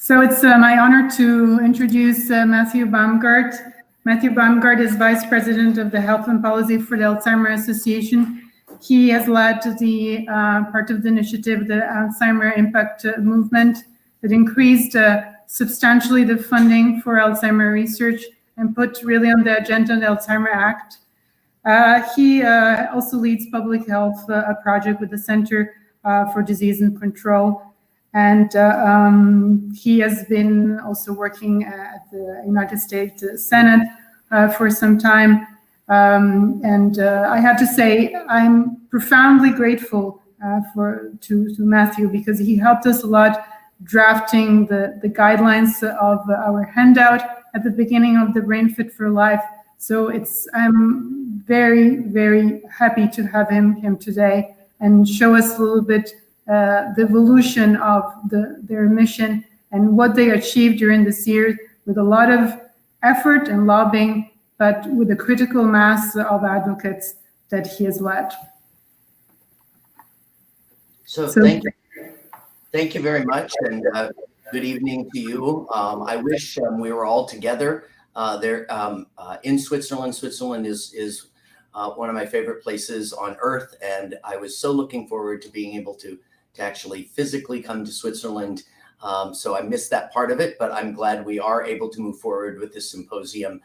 So it's my honor to introduce Matthew Baumgart. Matthew Baumgart is Vice President of the Health and Policy for the Alzheimer Association. He has led the part of the initiative, the Alzheimer Impact Movement, that increased substantially the funding for Alzheimer research and put really on the agenda the Alzheimer Act. He also leads public health, a project with the Center for Disease and Control. And he has been also working at the United States Senate for some time. I have to say, I'm profoundly grateful to Matthew, because he helped us a lot drafting the guidelines of our handout at the beginning of the Brain Fit for Life. So I'm very, very happy to have him here today and show us a little bit the evolution of their mission and what they achieved during this year, with a lot of effort and lobbying, but with a critical mass of advocates that he has led. So thank you very much, and good evening to you. I wish we were all together there in Switzerland. Switzerland is one of my favorite places on earth, and I was so looking forward to being able to actually physically come to Switzerland. So I missed that part of it, but I'm glad we are able to move forward with this symposium.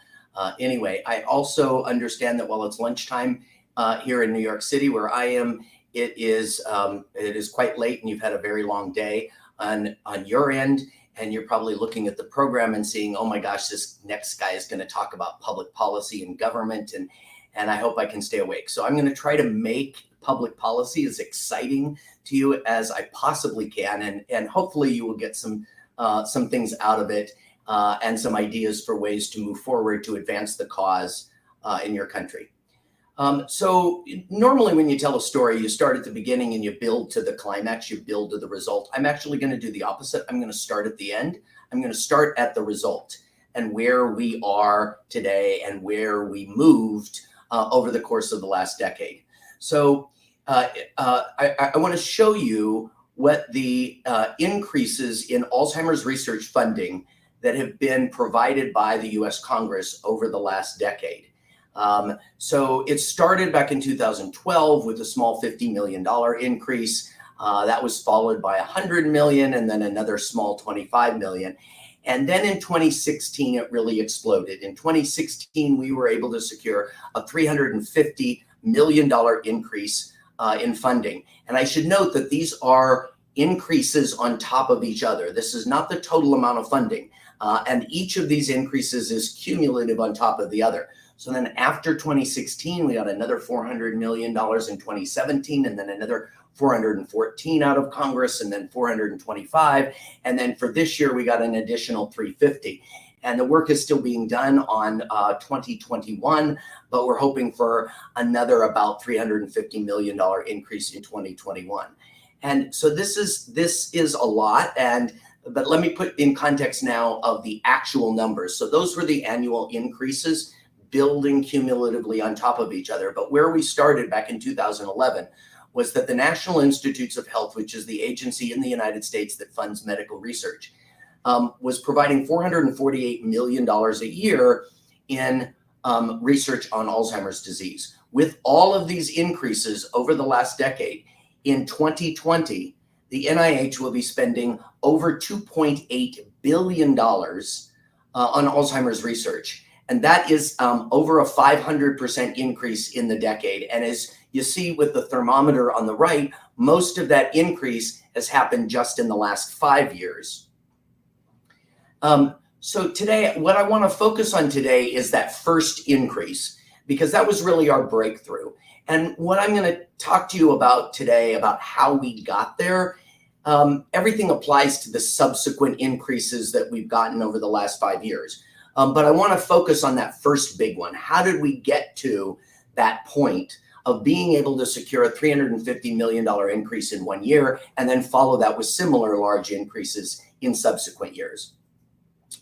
Anyway, I also understand that while it's lunchtime here in New York City, where I am, it is quite late, and you've had a very long day on your end, and you're probably looking at the program and seeing, oh my gosh, this next guy is going to talk about public policy and government, and I hope I can stay awake. So I'm going to try to make public policy as exciting to you as I possibly can, and hopefully you will get some things out of it, and some ideas for ways to move forward to advance the cause in your country. So normally when you tell a story, you start at the beginning and you build to the climax, you build to the result. I'm actually going to do the opposite. I'm going to start at the end. I'm going to start at the result and where we are today and where we moved over the course of the last decade. So I want to show you what the increases in Alzheimer's research funding that have been provided by the US Congress over the last decade. So it started back in 2012 with a small $50 million increase. That was followed by 100 million and then another small 25 million. And then in 2016, it really exploded. In 2016, we were able to secure a $350 million increase in funding. And I should note that these are increases on top of each other. This is not the total amount of funding. And each of these increases is cumulative on top of the other. So then after 2016, we got another $400 million in 2017, and then another 414 out of Congress, and then 425. And then for this year, we got an additional 350. And the work is still being done on 2021, but we're hoping for another about $350 million increase in 2021. And so this is a lot, but let me put in context now of the actual numbers. So those were the annual increases, building cumulatively on top of each other. But where we started back in 2011 was that the National Institutes of Health, which is the agency in the United States that funds medical research, was providing $448 million a year in research on Alzheimer's disease. With all of these increases over the last decade, in 2020, the NIH will be spending over $2.8 billion on Alzheimer's research. And that is over a 500% increase in the decade. And as you see with the thermometer on the right, most of that increase has happened just in the last 5 years. So today, what I want to focus on today is that first increase, because that was really our breakthrough. And what I'm going to talk to you about today, about how we got there, everything applies to the subsequent increases that we've gotten over the last 5 years. But I want to focus on that first big one. How did we get to that point of being able to secure a $350 million increase in 1 year and then follow that with similar large increases in subsequent years?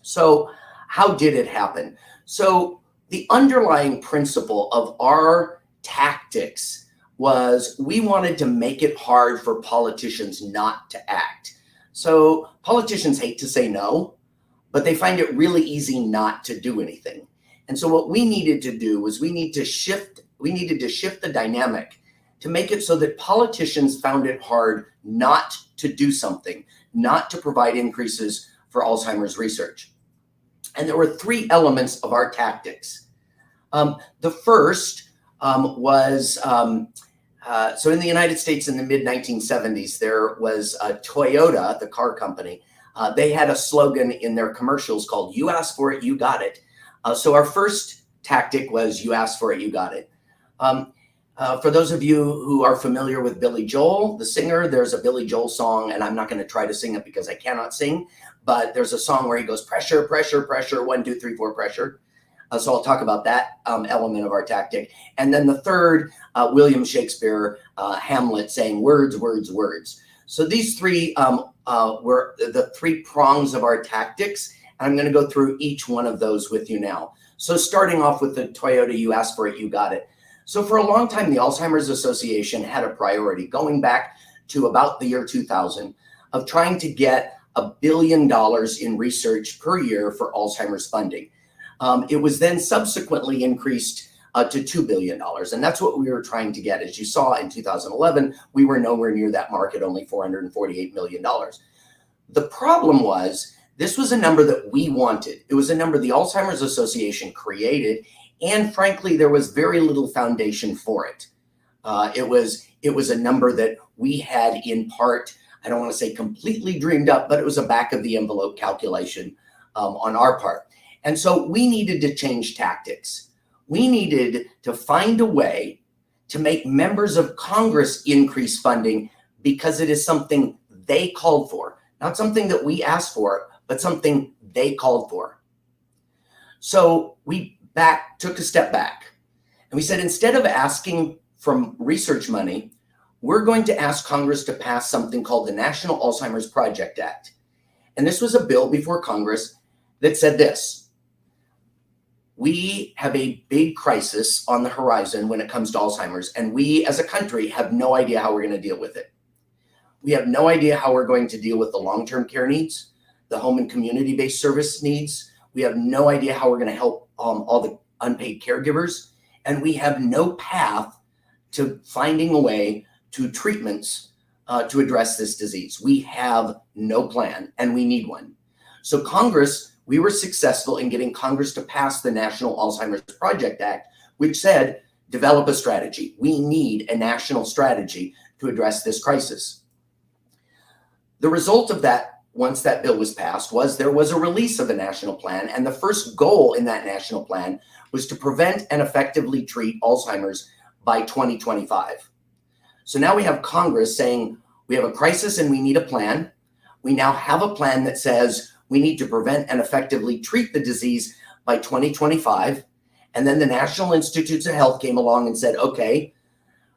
So how did it happen? So the underlying principle of our tactics was we wanted to make it hard for politicians not to act. So politicians hate to say no, but they find it really easy not to do anything. And so what we needed to do was we needed to shift the dynamic to make it so that politicians found it hard not to do something, not to provide increases for Alzheimer's research. And there were three elements of our tactics. The first was, so in the United States in the mid-1970s, there was Toyota, the car company. They had a slogan in their commercials called, "You asked for it, you got it." So our first tactic was, "You asked for it, you got it." For those of you who are familiar with Billy Joel, the singer, there's a Billy Joel song, and I'm not going to try to sing it because I cannot sing, but there's a song where he goes, "Pressure, pressure, pressure, 1, 2, 3, 4, pressure." So I'll talk about that element of our tactic. And then the third, William Shakespeare, Hamlet, saying words, words, words. So these three were the three prongs of our tactics. And I'm going to go through each one of those with you now. So starting off with the Toyota, "You asked for it, you got it." So for a long time, the Alzheimer's Association had a priority going back to about the year 2000 of trying to get $1 billion in research per year for Alzheimer's funding. It was then subsequently increased to $2 billion. And that's what we were trying to get. As you saw in 2011, we were nowhere near that mark at only $448 million. The problem was, this was a number that we wanted. It was a number the Alzheimer's Association created, and frankly, there was very little foundation for it. It was a number that we had in part, I don't want to say completely dreamed up, but it was a back of the envelope calculation on our part. And so we needed to change tactics. We needed to find a way to make members of Congress increase funding because it is something they called for, not something that we asked for, but something they called for. So we took a step back and we said, instead of asking for research money, we're going to ask Congress to pass something called the National Alzheimer's Project Act. And this was a bill before Congress that said this: we have a big crisis on the horizon when it comes to Alzheimer's, and we as a country have no idea how we're going to deal with it. We have no idea how we're going to deal with the long-term care needs, the home and community-based service needs. We have no idea how we're going to help all the unpaid caregivers, and we have no path to finding a way to treatments to address this disease. We have no plan, and we need one. So we were successful in getting Congress to pass the National Alzheimer's Project Act, which said, develop a strategy. We need a national strategy to address this crisis. The result of that, once that bill was passed, was there was a release of a national plan. And the first goal in that national plan was to prevent and effectively treat Alzheimer's by 2025. So now we have Congress saying we have a crisis and we need a plan. We now have a plan that says we need to prevent and effectively treat the disease by 2025. And then the National Institutes of Health came along and said, okay,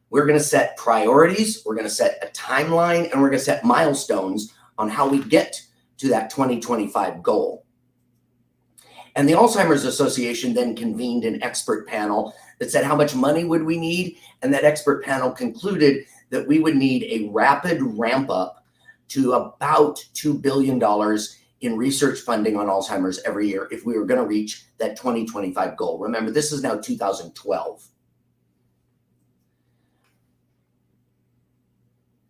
we're going to set priorities, we're going to set a timeline, and we're going to set milestones on how we get to that 2025 goal. And the Alzheimer's Association then convened an expert panel that said how much money would we need, and that expert panel concluded that we would need a rapid ramp up to about $2 billion in research funding on Alzheimer's every year if we were going to reach that 2025 goal. Remember, this is now 2012.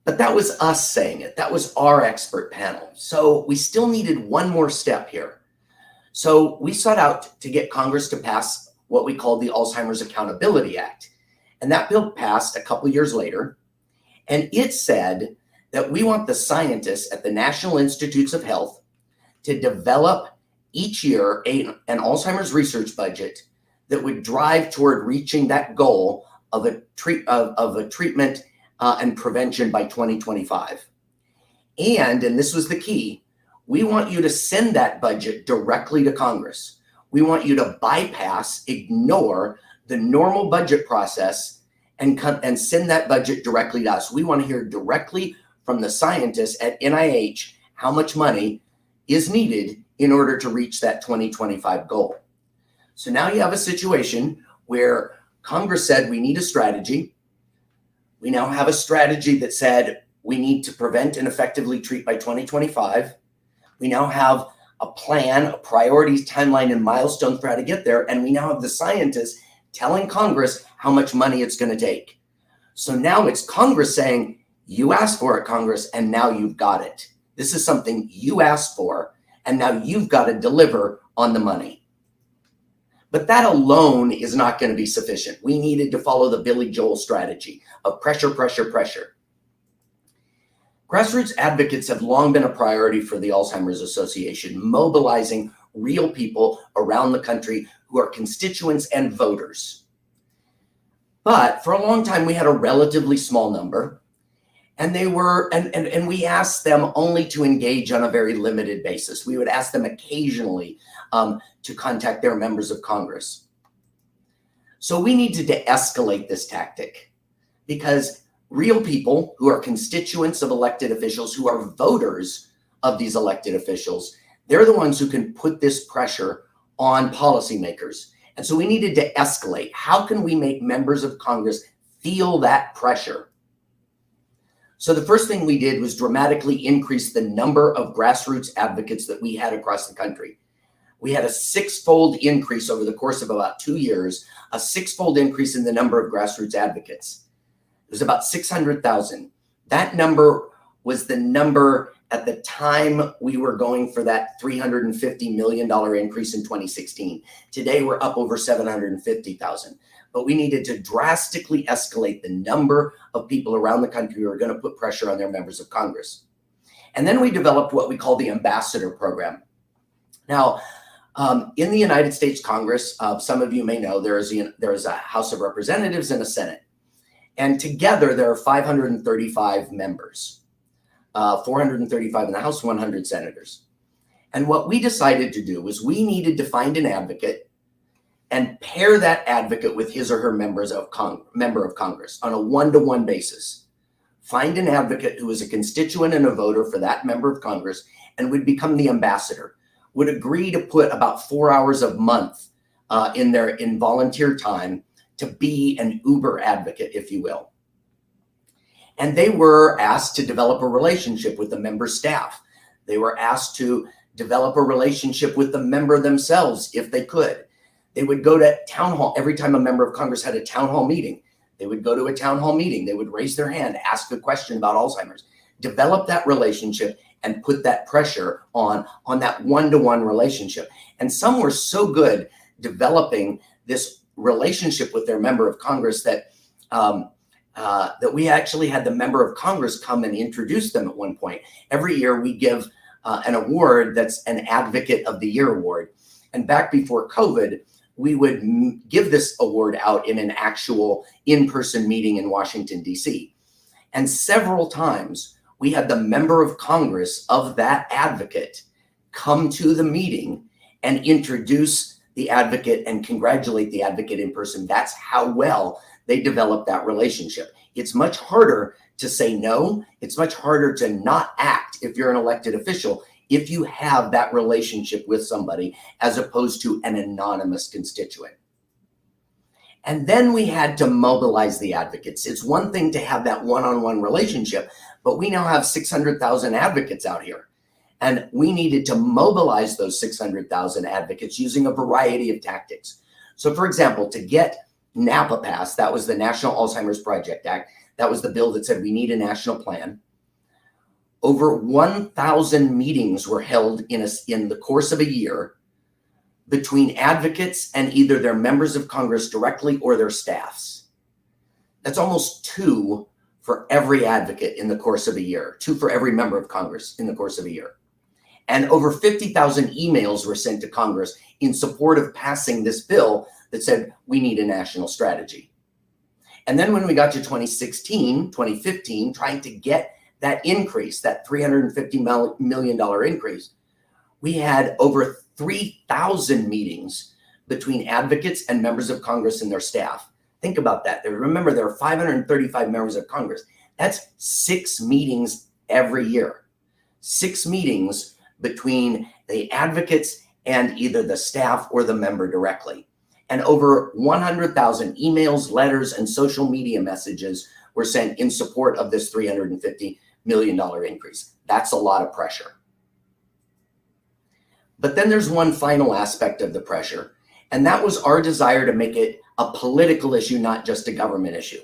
But that was us saying it. That was our expert panel. So we still needed one more step here. So we sought out to get Congress to pass what we called the Alzheimer's Accountability Act. And that bill passed a couple years later. And it said that we want the scientists at the National Institutes of Health to develop each year an Alzheimer's research budget that would drive toward reaching that goal of a treatment and prevention by 2025. And this was the key, we want you to send that budget directly to Congress. We want you to ignore the normal budget process and send that budget directly to us. We want to hear directly from the scientists at NIH how much money is needed in order to reach that 2025 goal. So now you have a situation where Congress said we need a strategy. We now have a strategy that said we need to prevent and effectively treat by 2025. We now have a plan, a priorities, timeline, and milestones for how to get there. And we now have the scientists telling Congress how much money it's going to take. So now it's Congress saying, you asked for it, Congress, and now you've got it. This is something you asked for, and now you've got to deliver on the money. But that alone is not going to be sufficient. We needed to follow the Billy Joel strategy of pressure, pressure, pressure. Grassroots advocates have long been a priority for the Alzheimer's Association, mobilizing real people around the country who are constituents and voters. But for a long time, we had a relatively small number, and they were, and we asked them only to engage on a very limited basis. We would ask them occasionally to contact their members of Congress. So we needed to escalate this tactic, because real people who are constituents of elected officials, who are voters of these elected officials, they're the ones who can put this pressure on policymakers. And so we needed to escalate. How can we make members of Congress feel that pressure? So the first thing we did was dramatically increase the number of grassroots advocates that we had across the country. We had a six-fold increase over the course of about 2 years, a six-fold increase in the number of grassroots advocates. It was about 600,000. That number was the number at the time we were going for that $350 million increase in 2016. Today, we're up over 750,000. But we needed to drastically escalate the number of people around the country who are going to put pressure on their members of Congress. And then we developed what we call the Ambassador Program. Now, in the United States Congress, some of you may know there is a House of Representatives and a Senate. And together, there are 535 members, 435 in the House, 100 senators. And what we decided to do was we needed to find an advocate and pair that advocate with his or her member of Congress on a one-to-one basis. Find an advocate who is a constituent and a voter for that member of Congress and would become the ambassador, would agree to put about 4 hours a month in volunteer time to be an Uber advocate, if you will. And they were asked to develop a relationship with the member staff. They were asked to develop a relationship with the member themselves if they could. They would go to town hall. Every time a member of Congress had a town hall meeting, they would go to a town hall meeting. They would raise their hand, ask a question about Alzheimer's, develop that relationship, and put that pressure on that one-to-one relationship. And some were so good developing this relationship with their member of Congress that that we actually had the member of Congress come and introduce them at one point. Every year we give an award that's an Advocate of the Year award. And back before COVID, we would give this award out in an actual in-person meeting in Washington, D.C. And several times we had the member of Congress of that advocate come to the meeting and introduce the advocate and congratulate the advocate in person. That's how well they develop that relationship. It's much harder to say no. It's much harder to not act if you're an elected official, if you have that relationship with somebody as opposed to an anonymous constituent. And then we had to mobilize the advocates. It's one thing to have that one-on-one relationship, but we now have 600,000 advocates out here. And we needed to mobilize those 600,000 advocates using a variety of tactics. So for example, to get NAPA passed, that was the National Alzheimer's Project Act. That was the bill that said we need a national plan. Over 1,000 meetings were held in the course of a year between advocates and either their members of Congress directly or their staffs. That's almost 2 for every advocate in the course of a year, 2 for every member of Congress in the course of a year. And over 50,000 emails were sent to Congress in support of passing this bill that said we need a national strategy. And then when we got to 2016, 2015, trying to get that increase, that $350 million increase, we had over 3,000 meetings between advocates and members of Congress and their staff. Think about that. Remember, there are 535 members of Congress. That's 6 meetings every year. 6 meetings between the advocates and either the staff or the member directly. And over 100,000 emails, letters, and social media messages were sent in support of this $350 million increase. That's a lot of pressure. But then there's one final aspect of the pressure, and that was our desire to make it a political issue, not just a government issue.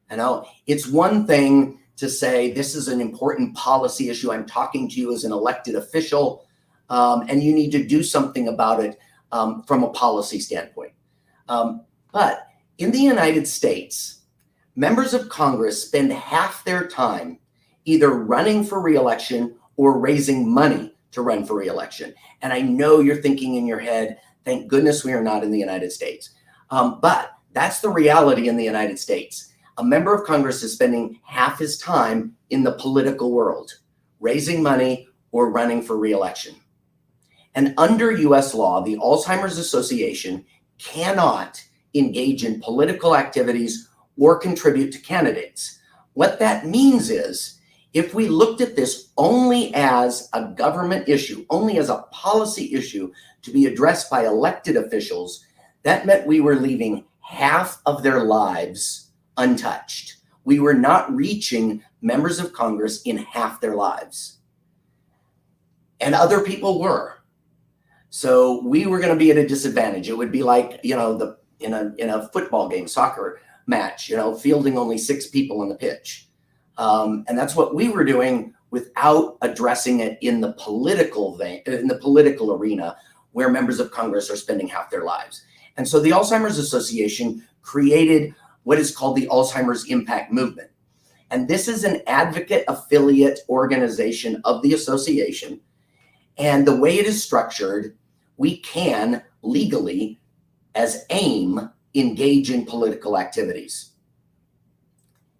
You know, it's one thing to say this is an important policy issue. I'm talking to you as an elected official, and you need to do something about it from a policy standpoint. But in the United States, members of Congress spend half their time either running for re-election or raising money to run for re-election. And I know you're thinking in your head, thank goodness we are not in the United States. But that's the reality in the United States. A member of Congress is spending half his time in the political world, raising money or running for re-election. And under US law, the Alzheimer's Association cannot engage in political activities or contribute to candidates. What that means is, if we looked at this only as a government issue, only as a policy issue to be addressed by elected officials, that meant we were leaving half of their lives untouched. We were not reaching members of Congress in half their lives. And other people were. So we were going to be at a disadvantage. It would be like, you know, in a football game, soccer match, you know, fielding only 6 people on the pitch. And that's what we were doing without addressing it in the political arena where members of Congress are spending half their lives. And so the Alzheimer's Association created what is called the Alzheimer's Impact Movement. And this is an advocate affiliate organization of the association. And the way it is structured, we can legally, as AIM, engage in political activities.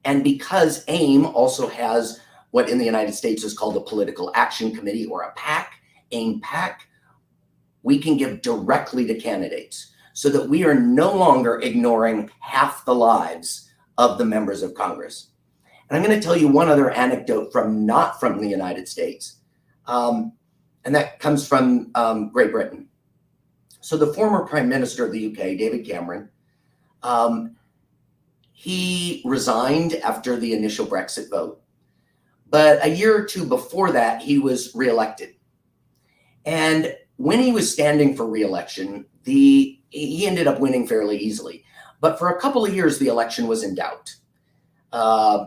And because AIM also has what in the United States is called a Political Action Committee, or a PAC, AIM PAC, we can give directly to candidates so that we are no longer ignoring half the lives of the members of Congress. And I'm going to tell you one other anecdote not from the United States, and that comes from Great Britain. So the former Prime Minister of the UK, David Cameron, he resigned after the initial Brexit vote. But a year or two before that, he was reelected. And when he was standing for reelection, he ended up winning fairly easily. But for a couple of years, the election was in doubt.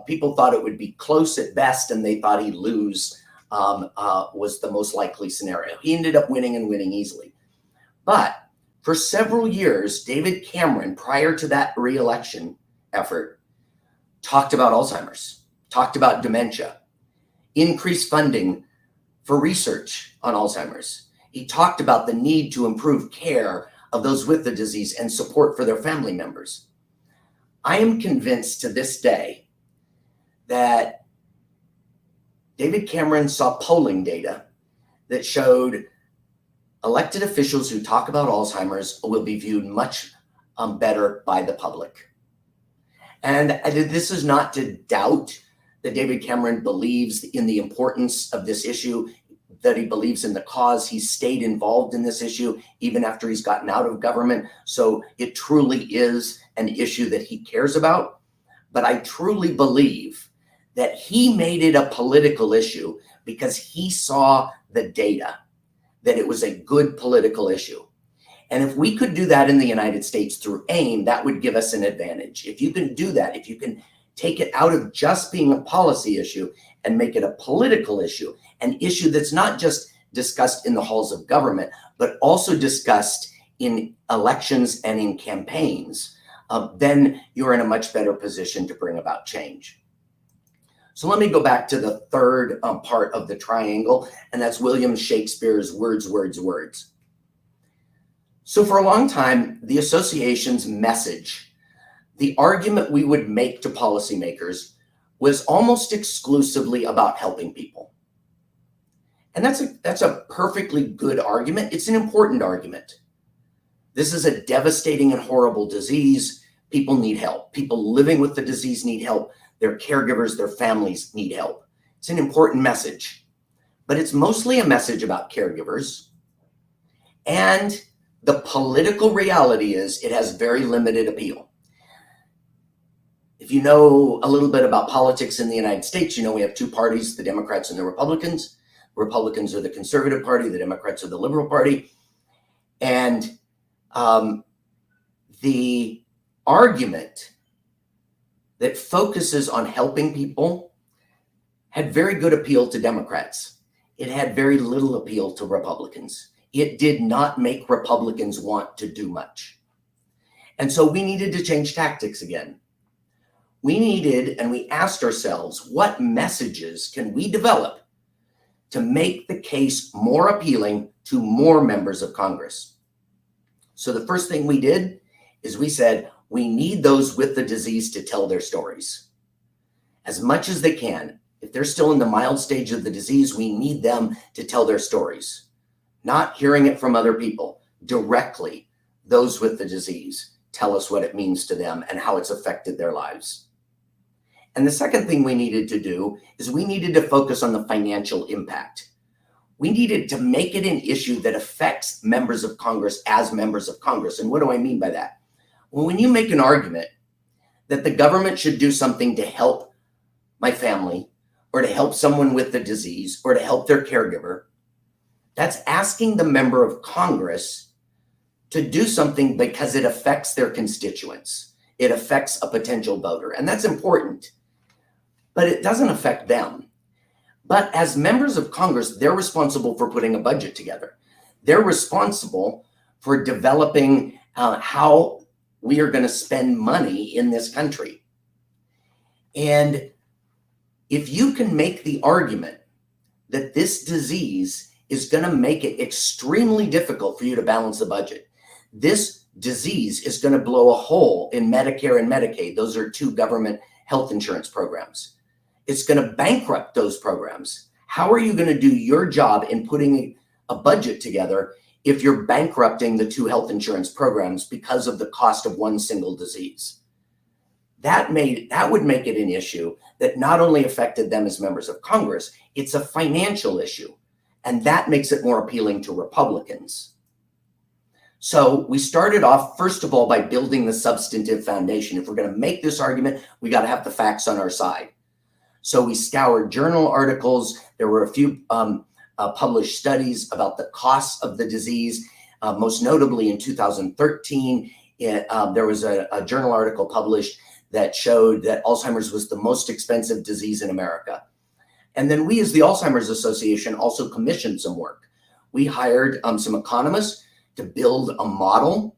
People thought it would be close at best, and they thought he'd lose was the most likely scenario. He ended up winning and winning easily. But for several years, David Cameron, prior to that re-election effort, talked about Alzheimer's, talked about dementia, increased funding for research on Alzheimer's. He talked about the need to improve care of those with the disease and support for their family members. I am convinced to this day that David Cameron saw polling data that showed elected officials who talk about Alzheimer's will be viewed much better by the public. And this is not to doubt that David Cameron believes in the importance of this issue, that he believes in the cause. He stayed involved in this issue even after he's gotten out of government. So it truly is an issue that he cares about. But I truly believe that he made it a political issue because he saw the data, that it was a good political issue. And if we could do that in the United States through AIM, that would give us an advantage. If you can do that, if you can take it out of just being a policy issue and make it a political issue, an issue that's not just discussed in the halls of government, but also discussed in elections and in campaigns, then you're in a much better position to bring about change. So let me go back to the third part of the triangle, and that's William Shakespeare's words, words, words. So for a long time, the association's message, the argument we would make to policymakers, was almost exclusively about helping people. And that's a perfectly good argument. It's an important argument. This is a devastating and horrible disease. People need help. People living with the disease need help. Their caregivers, their families need help. It's an important message, but it's mostly a message about caregivers. And the political reality is it has very limited appeal. If you know a little bit about politics in the United States, you know we have two parties, the Democrats and the Republicans. Republicans are the conservative party, the Democrats are the liberal party. And the argument that focuses on helping people had very good appeal to Democrats. It had very little appeal to Republicans. It did not make Republicans want to do much. And so we needed to change tactics again. We needed, and we asked ourselves, what messages can we develop to make the case more appealing to more members of Congress? So the first thing we did is we said, we need those with the disease to tell their stories as much as they can. If they're still in the mild stage of the disease, we need them to tell their stories, not hearing it from other people. Directly, those with the disease tell us what it means to them and how it's affected their lives. And the second thing we needed to do is we needed to focus on the financial impact. We needed to make it an issue that affects members of Congress as members of Congress. And what do I mean by that? Well, when you make an argument that the government should do something to help my family or to help someone with the disease or to help their caregiver, that's asking the member of Congress to do something because it affects their constituents. It affects a potential voter, and that's important, but it doesn't affect them. But as members of Congress, they're responsible for putting a budget together. They're responsible for developing how we are going to spend money in this country. And if you can make the argument that this disease is going to make it extremely difficult for you to balance the budget, this disease is going to blow a hole in Medicare and Medicaid. Those are two government health insurance programs. It's going to bankrupt those programs. How are you going to do your job in putting a budget together if you're bankrupting the two health insurance programs because of the cost of one single disease? That would make it an issue that not only affected them as members of Congress, it's a financial issue. And that makes it more appealing to Republicans. So we started off, first of all, by building the substantive foundation. If we're going to make this argument, we got to have the facts on our side. So we scoured journal articles. There were a few published studies about the costs of the disease. Most notably in 2013, there was a journal article published that showed that Alzheimer's was the most expensive disease in America. And then we, as the Alzheimer's Association, also commissioned some work. We hired some economists to build a model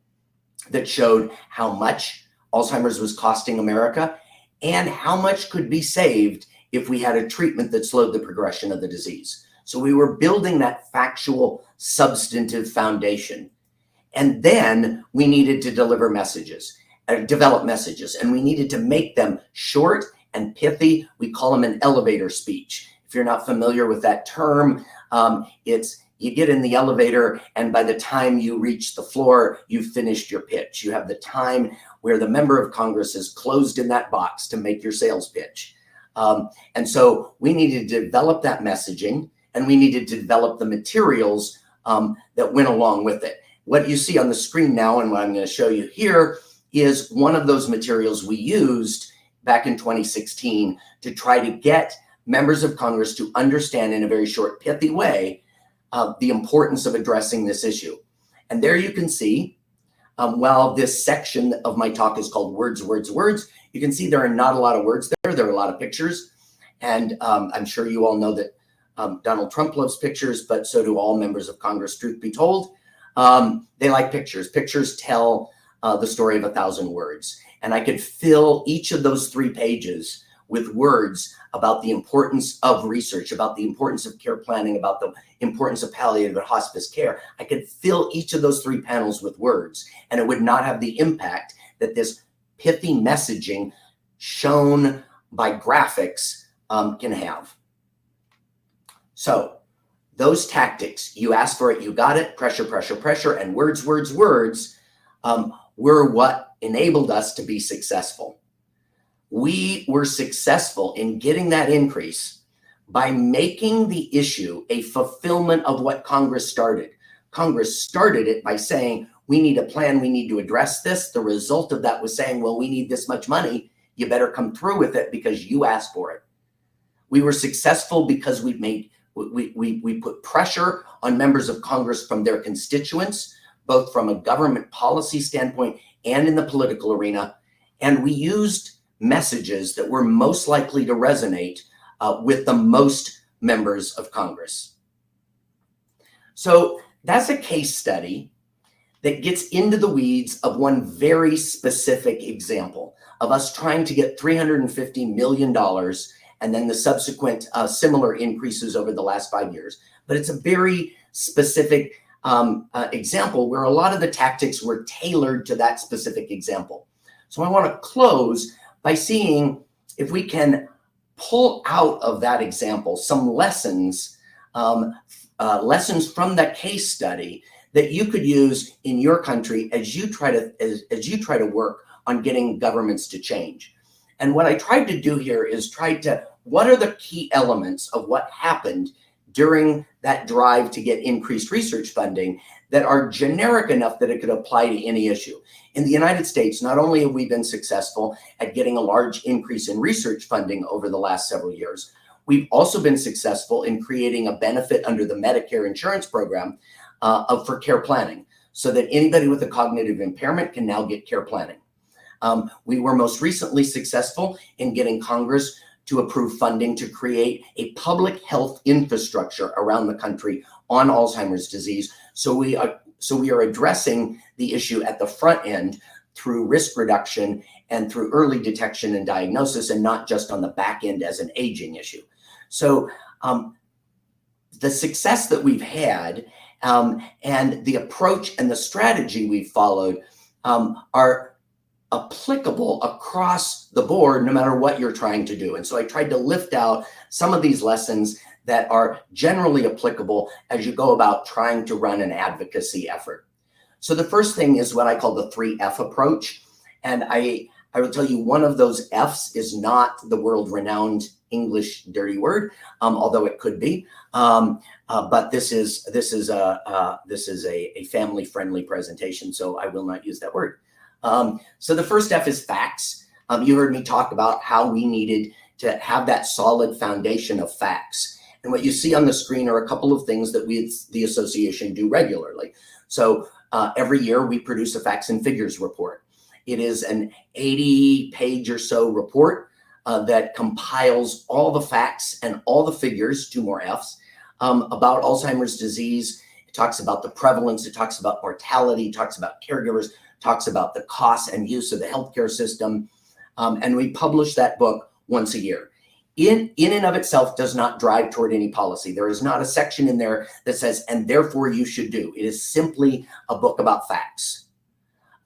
that showed how much Alzheimer's was costing America and how much could be saved if we had a treatment that slowed the progression of the disease. So we were building that factual, substantive foundation. And then we needed to develop messages, and we needed to make them short and pithy. We call them an elevator speech. If you're not familiar with that term, it's you get in the elevator, and by the time you reach the floor, you've finished your pitch. You have the time where the member of Congress is closed in that box to make your sales pitch. And so we needed to develop that messaging, and we needed to develop the materials that went along with it. What you see on the screen now, and what I'm going to show you here, is one of those materials we used back in 2016 to try to get members of Congress to understand in a very short, pithy way the importance of addressing this issue. And there you can see, while this section of my talk is called Words, Words, Words, you can see there are not a lot of words there. There are a lot of pictures. And I'm sure you all know that Donald Trump loves pictures, but so do all members of Congress, truth be told. They like pictures. Pictures tell the story of 1,000 words. And I could fill each of those 3 pages with words about the importance of research, about the importance of care planning, about the importance of palliative and hospice care. I could fill each of those 3 panels with words, and it would not have the impact that this pithy messaging shown by graphics can have. So those tactics, you asked for it, you got it, pressure, pressure, pressure, and words, words, words, were what enabled us to be successful. We were successful in getting that increase by making the issue a fulfillment of what Congress started. Congress started it by saying, we need a plan, we need to address this. The result of that was saying, well, we need this much money. You better come through with it because you asked for it. We were successful because we put pressure on members of Congress from their constituents, both from a government policy standpoint and in the political arena. And we used messages that were most likely to resonate with the most members of Congress. So that's a case study that gets into the weeds of one very specific example of us trying to get $350 million and then the subsequent similar increases over the last 5 years. But it's a very specific example where a lot of the tactics were tailored to that specific example. So I want to close by seeing if we can pull out of that example some lessons, lessons from that case study that you could use in your country as you try to work on getting governments to change. And what I tried to do here is what are the key elements of what happened during that drive to get increased research funding that are generic enough that it could apply to any issue. In the United States, not only have we been successful at getting a large increase in research funding over the last several years, we've also been successful in creating a benefit under the Medicare insurance program for care planning, so that anybody with a cognitive impairment can now get care planning. We were most recently successful in getting Congress to approve funding to create a public health infrastructure around the country on Alzheimer's disease. So we are addressing the issue at the front end through risk reduction and through early detection and diagnosis, and not just on the back end as an aging issue. So the success that we've had and the approach and the strategy we've followed are applicable across the board, no matter what you're trying to do. And so I tried to lift out some of these lessons that are generally applicable as you go about trying to run an advocacy effort. So the first thing is what I call the 3F approach. And I will tell you, one of those F's is not the world-renowned English dirty word, although it could be. But this is a family-friendly presentation, so I will not use that word. So the first F is facts. You heard me talk about how we needed to have that solid foundation of facts. And what you see on the screen are a couple of things that we, the association, do regularly. So every year we produce a facts and figures report. It is an 80-page or so report that compiles all the facts and all the figures, 2 more Fs, about Alzheimer's disease. It talks about the prevalence. It talks about mortality. It talks about caregivers. Talks about the costs and use of the healthcare system. And we publish that book once a year. In and of itself does not drive toward any policy. There is not a section in there that says, and therefore you should do. It is simply a book about facts.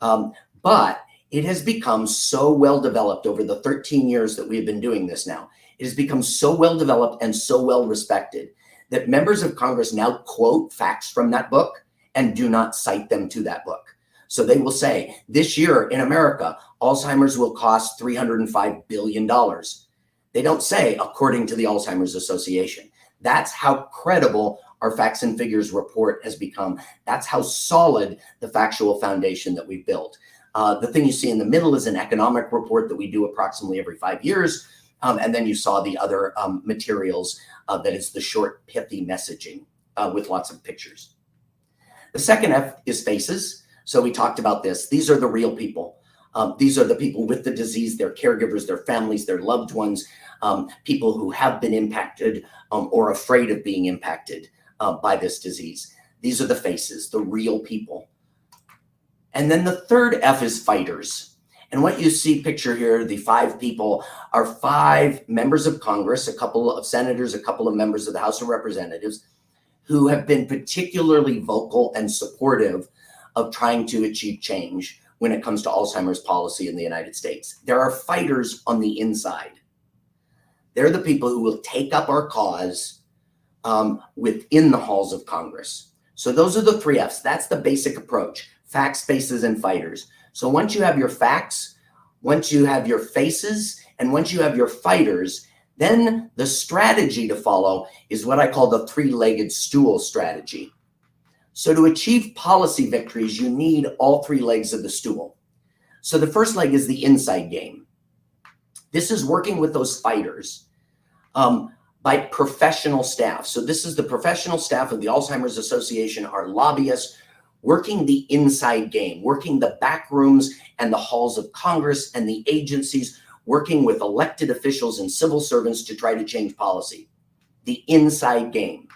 But it has become so well developed over the 13 years that we have been doing this now. It has become so well developed and so well respected that members of Congress now quote facts from that book and do not cite them to that book. So they will say, this year in America, Alzheimer's will cost $305 billion. They don't say, according to the Alzheimer's Association. That's how credible our facts and figures report has become. That's how solid the factual foundation that we've built. The thing you see in the middle is an economic report that we do approximately every 5 years. And then you saw the other materials that is the short, pithy messaging with lots of pictures. The second F is faces. So we talked about this. These are the real people. These are the people with the disease, their caregivers, their families, their loved ones, people who have been impacted or afraid of being impacted by this disease. These are the faces, the real people. And then the third F is fighters. And what you see picture here, the 5 people, are 5 members of Congress, a couple of senators, a couple of members of the House of Representatives, who have been particularly vocal and supportive of trying to achieve change when it comes to Alzheimer's policy in the United States. There are fighters on the inside. They're the people who will take up our cause within the halls of Congress. So those are the 3 Fs. That's the basic approach: facts, faces, and fighters. So once you have your facts, once you have your faces, and once you have your fighters, then the strategy to follow is what I call the 3-legged stool strategy. So to achieve policy victories, you need all 3 legs of the stool. So the first leg is the inside game. This is working with those fighters by professional staff. So this is the professional staff of the Alzheimer's Association, our lobbyists, working the inside game, working the back rooms and the halls of Congress and the agencies, working with elected officials and civil servants to try to change policy. The inside game.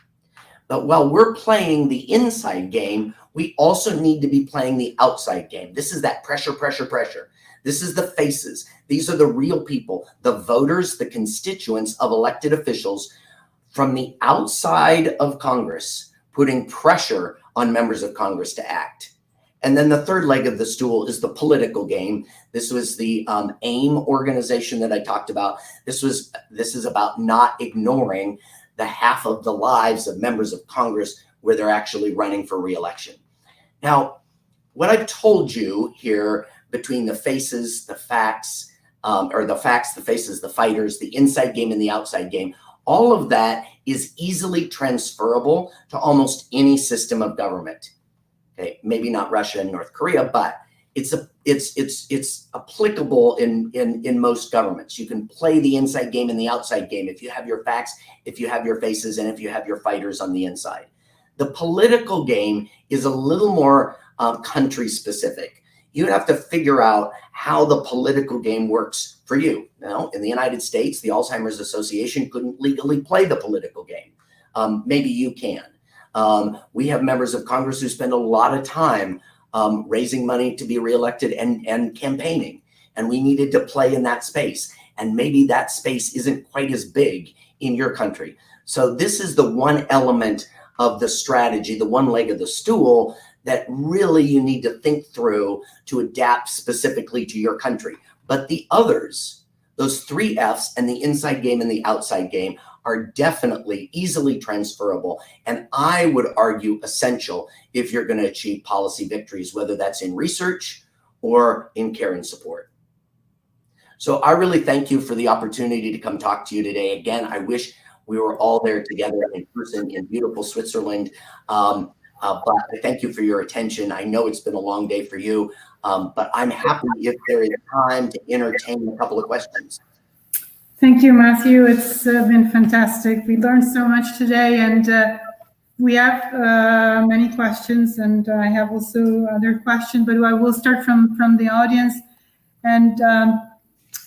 But while we're playing the inside game, we also need to be playing the outside game. This is that pressure, pressure, pressure. This is the faces. These are the real people, the voters, the constituents of elected officials from the outside of Congress, putting pressure on members of Congress to act. And then the third leg of the stool is the political game. This was the AIM organization that I talked about. This is about not ignoring the half of the lives of members of Congress where they're actually running for re-election. Now, what I've told you here between the faces, the facts, the faces, the fighters, the inside game and the outside game, all of that is easily transferable to almost any system of government. Okay, maybe not Russia and North Korea, but it's applicable in most governments. You can play the inside game and the outside game if you have your facts, if you have your faces, and if you have your fighters on the inside. The political game is a little more country specific. You have to figure out how the political game works for you. Now, in the United States, the Alzheimer's Association couldn't legally play the political game. Maybe you can. We have members of Congress who spend a lot of time raising money to be reelected and campaigning. And we needed to play in that space. And maybe that space isn't quite as big in your country. So this is the one element of the strategy, the one leg of the stool that really you need to think through to adapt specifically to your country. But the others, those 3 F's and the inside game and the outside game, are definitely easily transferable. And I would argue essential if you're going to achieve policy victories, whether that's in research or in care and support. So I really thank you for the opportunity to come talk to you today. Again, I wish we were all there together in person in beautiful Switzerland. But I thank you for your attention. I know it's been a long day for you, but I'm happy if there is time to entertain a couple of questions. Thank you, Matthew. It's been fantastic. We learned so much today, and we have many questions, and I have also other questions, but I will start from the audience. And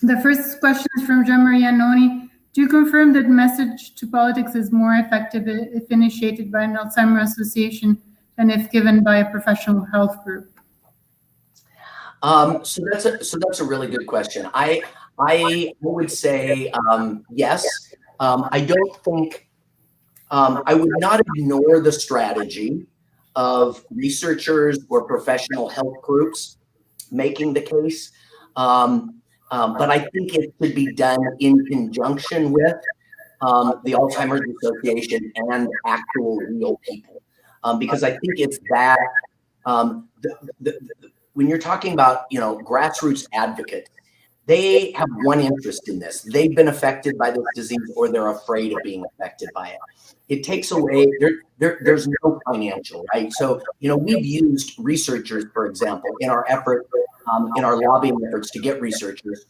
the first question is from Jean-Marie Annoni. Do you confirm that message to politics is more effective if initiated by an Alzheimer's association than if given by a professional health group? So that's a really good question. I would say yes. I don't think I would not ignore the strategy of researchers or professional health groups making the case. But I think it should be done in conjunction with the Alzheimer's Association and actual real people. Because I think it's that when you're talking about, grassroots advocates, they have one interest in this. They've been affected by this disease, or they're afraid of being affected by it. It takes away, there's no financial, right? So, we've used researchers, for example, in our effort, in our lobbying efforts to get researchers.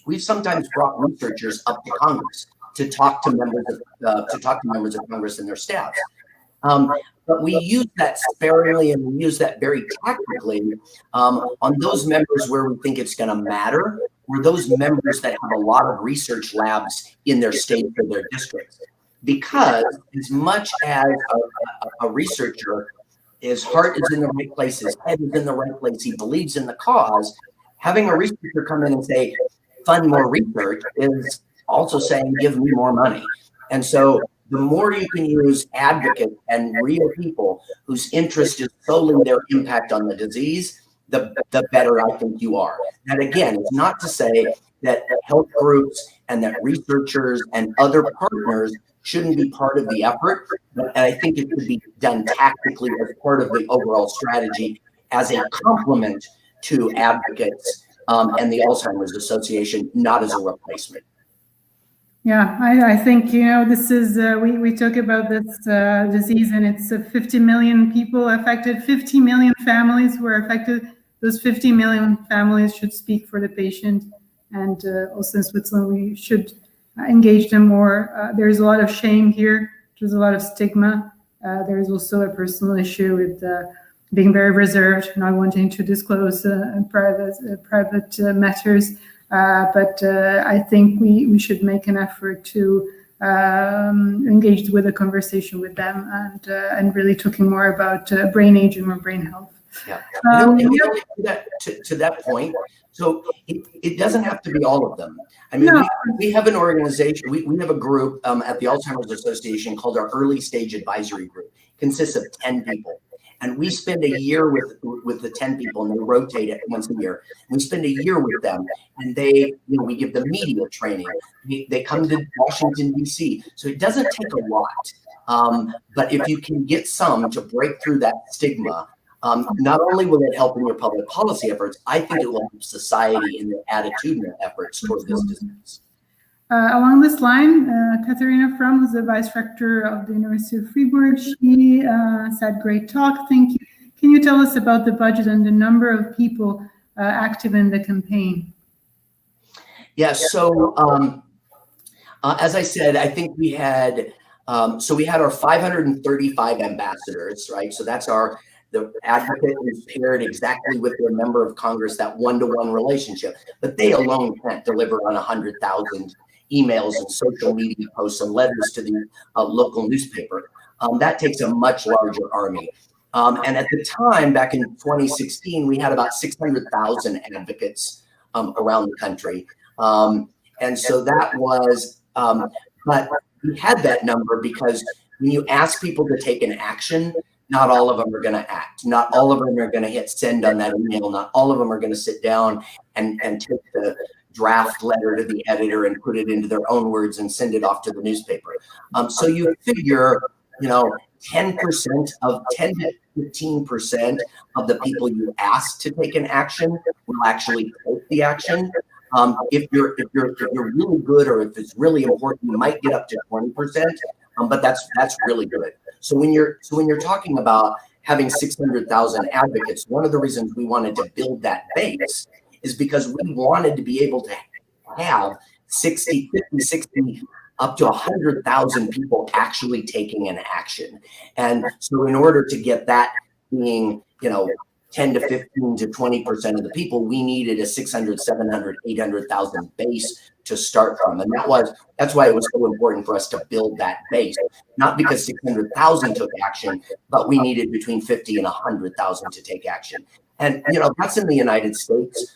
We've sometimes brought researchers up to Congress to talk to members of Congress and their staffs. But we use that sparingly, and we use that very tactically on those members where we think it's going to matter, or those members that have a lot of research labs in their state or their districts. Because as much as a researcher, his heart is in the right place, his head is in the right place, he believes in the cause, having a researcher come in and say, fund more research, is also saying, give me more money. And so the more you can use advocates and real people whose interest is solely their impact on the disease, the better I think you are. And again, it's not to say that health groups and that researchers and other partners shouldn't be part of the effort, but I think it should be done tactically as part of the overall strategy as a complement to advocates and the Alzheimer's Association, not as a replacement. Yeah, I think, this is, we talk about this disease, and it's 50 million people affected, 50 million families were affected. Those 50 million families should speak for the patient And also in Switzerland, we should engage them more. There's a lot of shame here. There's a lot of stigma. There's also a personal issue with being very reserved, not wanting to disclose private matters. But I think we should make an effort to engage with a conversation with them and really talking more about brain aging or brain health. Yeah. To that point, so it doesn't have to be all of them. I mean, no. we have an organization, we have a group at the Alzheimer's Association called our Early Stage Advisory Group. It consists of 10 people. And we spend a year with the 10 people, and they rotate it once a year. We spend a year with them, and we give them media training. They come to Washington, D.C. So it doesn't take a lot. But if you can get some to break through that stigma, not only will it help in your public policy efforts, I think it will help society in their attitudinal efforts towards this disease. Along this line, Katharina Fromm, who's the vice rector of the University of Freiburg, she said, "Great talk, thank you. Can you tell us about the budget and the number of people active in the campaign?" Yes, so as I said, I think we had our 535 ambassadors, right? So that's the advocate is paired exactly with their member of Congress, that one-to-one relationship. But they alone can't deliver on 100,000 emails and social media posts and letters to the local newspaper. That takes a much larger army. And at the time, back in 2016, we had about 600,000 advocates around the country. And so that was, but we had that number because when you ask people to take an action, not all of them are going to act. Not all of them are going to hit send on that email. Not all of them are going to sit down and take the draft letter to the editor and put it into their own words and send it off to the newspaper. So you figure, 10% of 10 to 15% of the people you ask to take an action will actually take the action. If you're really good, or if it's really important, you might get up to 20%. But that's really good. So when you're talking about having 600,000 advocates, one of the reasons we wanted to build that base is because we wanted to be able to have 60, 50, 60, up to 100,000 people actually taking an action. And so in order to get that being, 10 to 15 to 20% of the people, we needed a 600, 700, 800,000 base to start from. And that's why it was so important for us to build that base, not because 600,000 took action, but we needed between 50 and 100,000 to take action. And, that's in the United States.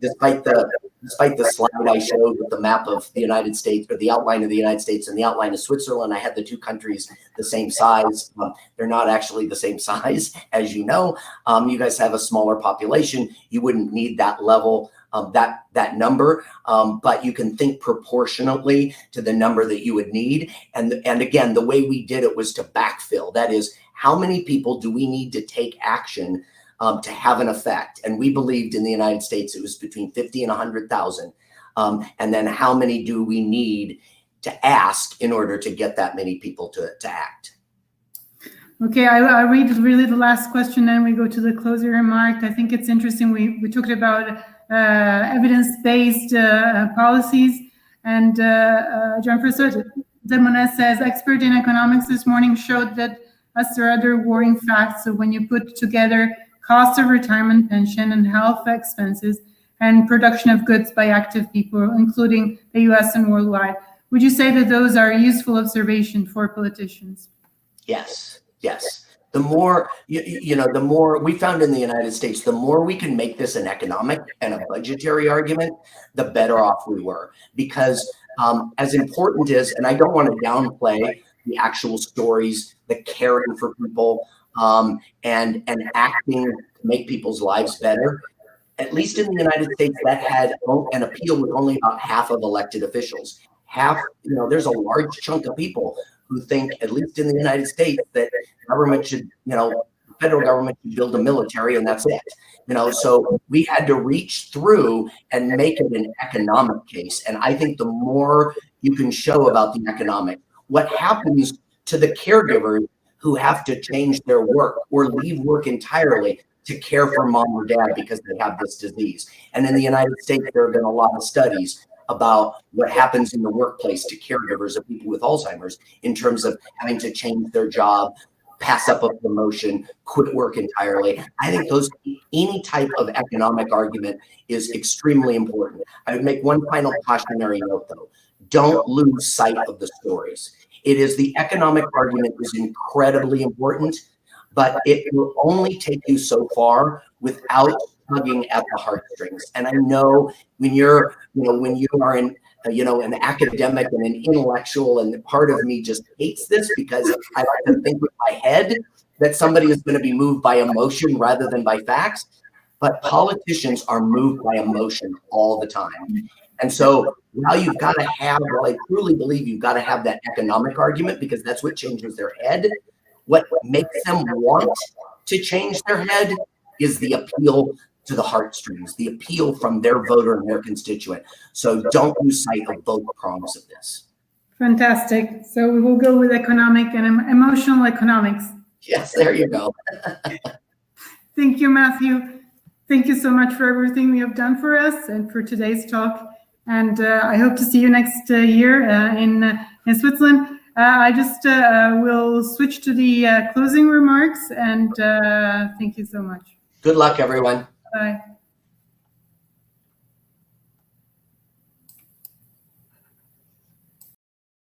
Despite the slide I showed with the map of the United States, or the outline of the United States and the outline of Switzerland, I had the two countries the same size. They're not actually the same size, as you know. You guys have a smaller population. You wouldn't need that level of that number, but you can think proportionately to the number that you would need. And again, the way we did it was to backfill. That is, how many people do we need to take action to have an effect? And we believed in the United States it was between 50 and 100,000. And then how many do we need to ask in order to get that many people to act? Okay, I read really the last question, and we go to the closing remark. I think it's interesting. We talked about evidence-based policies, and Jean-François Demonet says, expert in economics this morning showed that as there are other worrying facts. So when you put together cost of retirement pension and health expenses and production of goods by active people, including the US and worldwide, would you say that those are useful observation for politicians? Yes. The more, the more we found in the United States, the more we can make this an economic and a budgetary argument, the better off we were. Because as important as, and I don't want to downplay the actual stories, the caring for people, and acting to make people's lives better. At least in the United States, that had an appeal with only about half of elected officials. There's a large chunk of people who think, at least in the United States, that government should, federal government should build a military and that's it. So we had to reach through and make it an economic case. And I think the more you can show about the economic, what happens to the caregivers who have to change their work or leave work entirely to care for mom or dad because they have this disease. And in the United States, there have been a lot of studies about what happens in the workplace to caregivers of people with Alzheimer's in terms of having to change their job, pass up a promotion, quit work entirely. I think any type of economic argument is extremely important. I would make one final cautionary note though. Don't lose sight of the stories. It is the economic argument is incredibly important, but it will only take you so far without tugging at the heartstrings. And I know when you're, when you are in, an academic and an intellectual, and part of me just hates this because I like to think with my head that somebody is going to be moved by emotion rather than by facts. But politicians are moved by emotion all the time. And so now you've got to have, I truly believe you've got to have that economic argument because that's what changes their head. What makes them want to change their head is the appeal to the heartstrings, the appeal from their voter and their constituent. So don't lose sight of both prongs of this. Fantastic. So we will go with economic and emotional economics. Yes, there you go. Thank you, Matthew. Thank you so much for everything you have done for us and for today's talk. And I hope to see you next year in Switzerland. I just will switch to the closing remarks and thank you so much. Good luck, everyone. Bye.